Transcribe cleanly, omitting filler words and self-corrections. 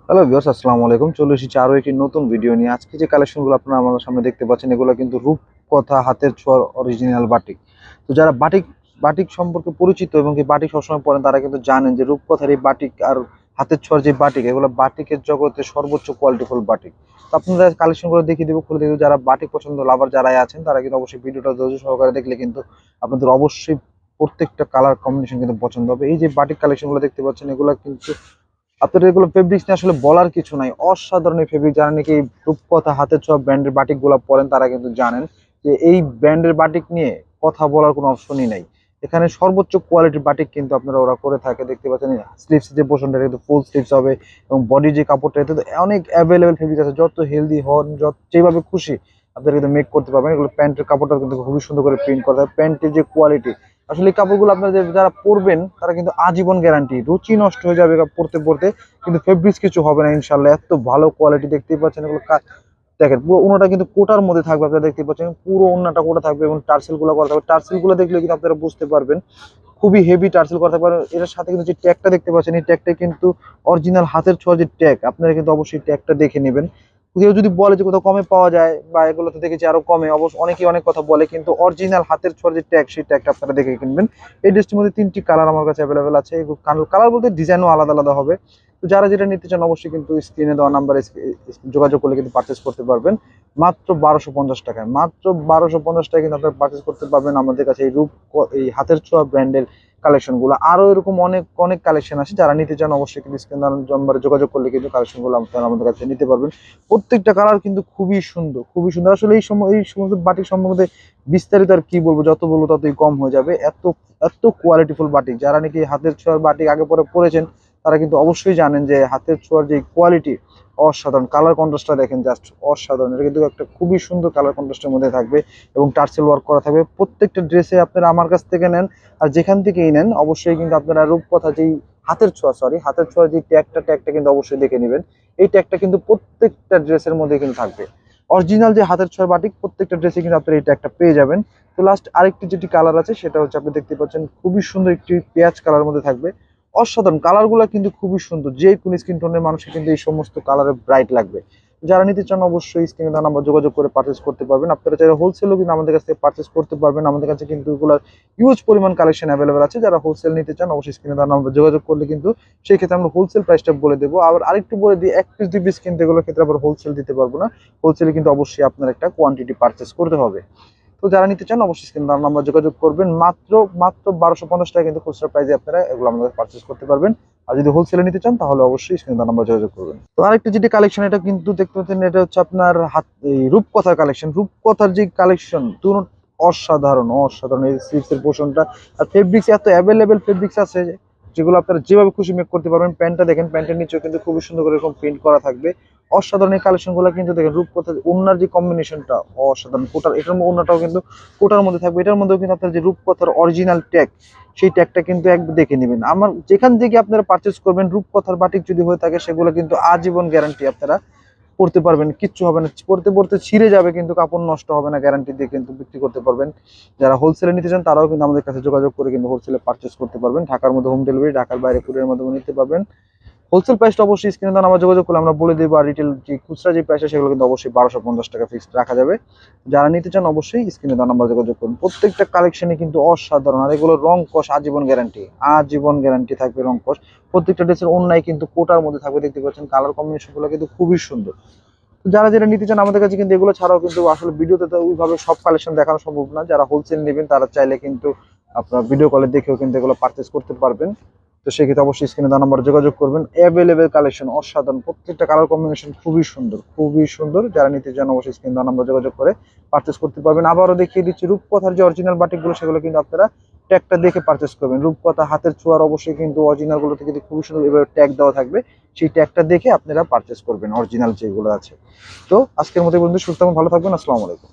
Hello viewers, আসসালামু আলাইকুম। চলে এসেছি আরো একটি নতুন ভিডিও নিয়ে। আজকে যে কালেকশনগুলো আপনারা আমাদের সামনে দেখতে পাচ্ছেন, এগুলো কিন্তু রূপকথা হাতের ছোঁয়ার অরিজিনাল বাটিক। তো যারা বাটিক বাটিক সম্পর্কে পরিচিত এবং কি বাটিক সবসময় পরেন, তারা কিন্তু জানেন যে রূপকথার এই বাটিক আর হাতের ছোঁয়ার যে বাটিক, এগুলো বাটিকের জগতে সর্বোচ্চ কোয়ালিটিফুল বাটিক। তো আপনারা কালেকশনগুলো দেখিয়ে দেবো, খুলে দেবো। যারা বাটিক পছন্দ লাভার যারাই আছেন, তারা কিন্তু অবশ্যই ভিডিওটা ধৈর্য সহকারে দেখলে কিন্তু আপনাদের অবশ্যই প্রত্যেকটা কালার কম্বিনেশন কিন্তু পছন্দ হবে। এই যে বাটিক কালেকশনগুলো দেখতে পাচ্ছেন, এগুলো কিন্তু আপনাদের এগুলো ফেব্রিক্স নিয়ে আসলে বলার কিছু নাই, অসাধারণ এই ফেব্রিক। যারা নাকি রূপকথা হাতের ছোঁয়া ব্র্যান্ডের বাটিক গুলা পরেন, তারা কিন্তু জানেন যে এই ব্র্যান্ডের বাটিক নিয়ে কথা বলার কোনো অপশনই নাই। এখানে সর্বোচ্চ কোয়ালিটির বাটিক কিন্তু আপনারা ওরা করে থাকে। দেখতে পাচ্ছেন স্লিভস যে পোর্শনটা কিন্তু ফুল স্লিভস হবে, এবং বডি যে কাপড়টা, এতে তো অনেক অ্যাভেলেবেল ফেব্রিক আছে। যত হেলদি হন, যত যেভাবে খুশি আপনারা কিন্তু মেক করতে পারবেন। এগুলো প্যান্টের কাপড়টা কিন্তু খুবই সুন্দর করে প্রিন্ট করা হয়। প্যান্টের যে কোয়ালিটি, আসলে এই কাপড়গুলো আপনাদের যারা পরবেন তারা কিন্তু আজীবন গ্যারান্টি। রুচি নষ্ট হয়ে যাবে পরতে পরতে, কিন্তু ফেব্রিক্স কিছু হবে না ইনশাল্লাহ। এত ভালো কোয়ালিটি, দেখতেই পাচ্ছেন। এগুলো দেখেন পুরো ওনাটা কিন্তু কোটার মধ্যে থাকবে, আপনারা দেখতে পাচ্ছেন পুরো ওনাটা কোটা থাকবে, এবং টার্সেল গুলো করা থাকবে। টার্সেল গুলো দেখলে কিন্তু আপনারা বুঝতে পারবেন খুবই হেভি টার্সেল করা থাকবে। এর সাথে কিন্তু যে ট্যাগটা দেখতে পাচ্ছেন, এই ট্যাগটা কিন্তু অরিজিনাল হাতের ছোঁয়া যে ট্যাগ, আপনারা কিন্তু অবশ্যই ট্যাগটা দেখে নেবেন। কেউ যদি বলে যে কোথাও কমে পাওয়া যায়, বা এগুলোতে দেখেছি আরো কমে, অবশ্য অনেকেই অনেক কথা বলে, কিন্তু অরিজিনাল হাতের ছোঁয়ার যে ট্যাগ, সেই ট্যাগটা আপনারা দেখে কিনবেন। এই ড্রেসটির মধ্যে 3টি কালার আমার কাছে অ্যাভেলেবেল আছে। কালার বলতে ডিজাইনও আলাদা আলাদা হবে। তো যারা যেটা নিতে চান, অবশ্যই কিন্তু স্ক্রিনে দেওয়া নাম্বারে যোগাযোগ করলে কিন্তু পারচেস করতে পারবেন মাত্র 1250 টাকায়। মাত্র 1250 টাকায় কিন্তু আপনারা পারচেস করতে পারবেন আমাদের কাছে এই হাতের ছোঁয়া ব্র্যান্ডের কালেকশন গুলো। আরো এরকম অনেক অনেক কালেকশন আছে। যারা নিতে চান, অবশ্যই কিন্তু স্ক্রিন নাম্বারে যোগাযোগ করলে কিন্তু কালেকশন গুলো আপনারা আমাদের কাছে নিতে পারবেন। প্রত্যেকটা কালার কিন্তু খুবই সুন্দর, খুবই সুন্দর। আসলে এই সমস্ত বাটিক সম্বন্ধে বিস্তারিত আর কি বলবো, যত বলবো ততই কম হয়ে যাবে। এত এত কোয়ালিটিফুল বাটিক। যারা নাকি হাতের ছোঁয়ার বাটিক আগে পরে পরেছেন, তারা কিন্তু অবশ্যই জানেন যে হাতের ছোঁয়ার যে কোয়ালিটি অসাধারণ। কালার কন্ট্রাস্টটা দেখেন, জাস্ট অসাধারণ। এটা কিন্তু একটা খুবই সুন্দর কালার কন্ট্রাস্টের মধ্যে থাকবে, এবং টার্সেল ওয়ার্ক করা থাকবে প্রত্যেকটা ড্রেসে। আপনারা আমার কাছ থেকে নেন আর যেখান থেকেই নেন, অবশ্যই কিন্তু আপনারা রূপকথা যেই হাতের ছোঁয়া যে ট্যাগটা কিন্তু অবশ্যই দেখে নেবেন। এই ট্যাগটা কিন্তু প্রত্যেকটা ড্রেসের মধ্যে কিন্তু থাকবে। অরিজিনাল যে হাতের ছোঁয়া বাটিক, প্রত্যেকটা ড্রেসে কিন্তু আপনারা এই ট্যাগটা পেয়ে যাবেন। তো লাস্ট আরেকটি যেটি কালার আছে, সেটা হচ্ছে আপনি দেখতে পাচ্ছেন খুবই সুন্দর একটি পেঁয়াজ কালার মধ্যে থাকবে। অসাধারণ কালারগুলো কিন্তু খুবই সুন্দর। যে কোন স্কিন টোনের মানুষকে কিন্তু এই সমস্ত কালারে ব্রাইট লাগবে। যারা নিতে চান, অবশ্যই স্ক্রিনে দেওয়া নাম্বার যোগাযোগ করে পারচেস করতে পারবেন। আপনারা চাইলে হোলসেলও কিন্তু আমাদের কাছ থেকে পারচেস করতে পারবেন। আমাদের কাছে কিন্তু এগুলোর হিউজ পরিমাণ কালেকশন অ্যাভেলেবেল আছে। যারা হোলসেল নিতে চান, অবশ্যই স্ক্রিনে দেওয়া নাম্বার যোগাযোগ করলে কিন্তু সেই ক্ষেত্রে আমরা হোলসেল প্রাইসটা বলে দেবো। আবার আরেকটু বলে দিই, 1 পিস 2 পিস কিনতে এগুলোর ক্ষেত্রে আবার হোলসেল দিতে পারবো না। হোলসেলে কিন্তু অবশ্যই আপনার একটা কোয়ান্টিটি পারচেস করতে হবে। তো যারা নিতে চান, অবশ্যই স্ক্রিনে দেওয়া নাম্বার যোগাযোগ করবেন। মাত্র মাত্র 1250 টাকা কিন্তু খুচরা প্রাইসে আপনারা এগুলো আমাদের পারচেস করতে পারবেন। আর যদি হোলসেলে নিতে চান, তাহলে অবশ্যই স্ক্রিনে দেওয়া নাম্বার যোগাযোগ করবেন। তো আরেকটা যেটি কালেকশন, এটা কিন্তু দেখতে পাচ্ছেন, এটা হচ্ছে আপনার এই রূপকথার কালেকশন। রূপকথার যে কালেকশন, অসাধারণ অসাধারণ। এই স্লিভসের পোর্শনটা আর ফেব্রিক্স, এত অ্যাভেলেবেল ফেব্রিক্স আছে যেগুলো আপনারা যেভাবে খুশি মেক করতে পারবেন। প্যান্টটা দেখেন, প্যান্টের নিচেও কিন্তু খুবই সুন্দর করে এরকম প্রিন্ট করা থাকবে। অসাধারণ এই কালেকশন গুলো কিন্তু দেখেন। রূপকথার ওড়নার যে কম্বিনেশনটা অসাধারণ। কোটার এটার ওড়নাটাও কিন্তু কোটার মধ্যে থাকবে। এটার মধ্যেও কিন্তু আপনার যে রূপকথার অরিজিনাল ট্যাগ, সেই ট্যাগটা কিন্তু একবার দেখে নেবেন। আমার যেখান থেকে আপনারা পারচেস করবেন, রূপকথার বাটিক যদি হয়ে থাকে, সেগুলো কিন্তু আজীবন গ্যারান্টি। আপনারা পড়তে পারবেন, কিচ্ছু হবে না। পড়তে পড়তে ছিঁড়ে যাবে, কিন্তু কাপড় নষ্ট হবে না, গ্যারান্টি দিয়ে কিন্তু বিক্রি করতে পারবেন। যারা হোলসেলে নিতে চান, তারাও কিন্তু আমাদের কাছে যোগাযোগ করে কিন্তু হোলসেলে পারচেস করতে পারবেন। ঢাকার মধ্যে হোম ডেলিভারি, ঢাকার বাইরে কুরিয়ারের মাধ্যমে নিতে পারবেন। হোলসেল প্রাইসটা অবশ্যই স্ক্রিনে দেন আমরা যোগাযোগ করলে আমরা বলে দেবো। আর রিটেল যে খুচরা যে প্রাইস, সেগুলো কিন্তু অবশ্যই 1250 টাকা ফিক্সড রাখা যাবে। যারা নিতে চান, অবশ্যই স্ক্রিনে দেন আমরা যোগাযোগ করুন। প্রত্যেকটা কালেকশনে কিন্তু অসাধারণ। আর এগুলো রং কস আজীবন গ্যারান্টি, আজীবন গ্যারান্টি থাকবে রং কস। প্রত্যেকটা ড্রেসের অন্যায় কিন্তু কোটার মধ্যে থাকবে। দেখতে পাচ্ছেন কালার কম্বিনেশন গুলো কিন্তু খুবই সুন্দর। তো যারা যেটা নিতে চান, আমাদের কাছে কিন্তু এগুলো ছাড়াও কিন্তু আসলে ভিডিওতে তো ওইভাবে সব কালেকশন দেখানো সম্ভব না। যারা হোলসেল নেবেন, তারা চাইলে কিন্তু আপনার ভিডিও কলে দেখেও কিন্তু এগুলো পারচেস করতে পারবেন। তো সেক্ষেত্রে অবশ্যই স্ক্রিনে দেওয়া নাম্বার যোগাযোগ করবেন। অ্যাভেলেবেল কালেকশন অসাধারণ, প্রত্যেকটা কালার কম্বিনেশন খুবই সুন্দর, খুবই সুন্দর। যারা নিতে চান, অবশ্যই স্ক্রিনে দেওয়া নাম্বার যোগাযোগ করে পারচেস করতে পারবেন। আবারও দেখিয়ে দিচ্ছি, রূপকথার যে অরিজিনাল বাটিকগুলো, সেগুলো কিন্তু আপনারা ট্যাগটা দেখে পারচেস করবেন। রূপকথা হাতের ছোঁয়ার অবশ্যই কিন্তু অরিজিনাল গুলোতে কিন্তু খুবই সুন্দর এভাবে ট্যাগ দেওয়া থাকবে। সেই ট্যাগটা দেখে আপনারা পারচেস করবেন, অরিজিনাল যেগুলো আছে। তো আজকের মতো বন্ধু, সুস্থ এবং ভালো থাকবেন। আসসালামু আলাইকুম।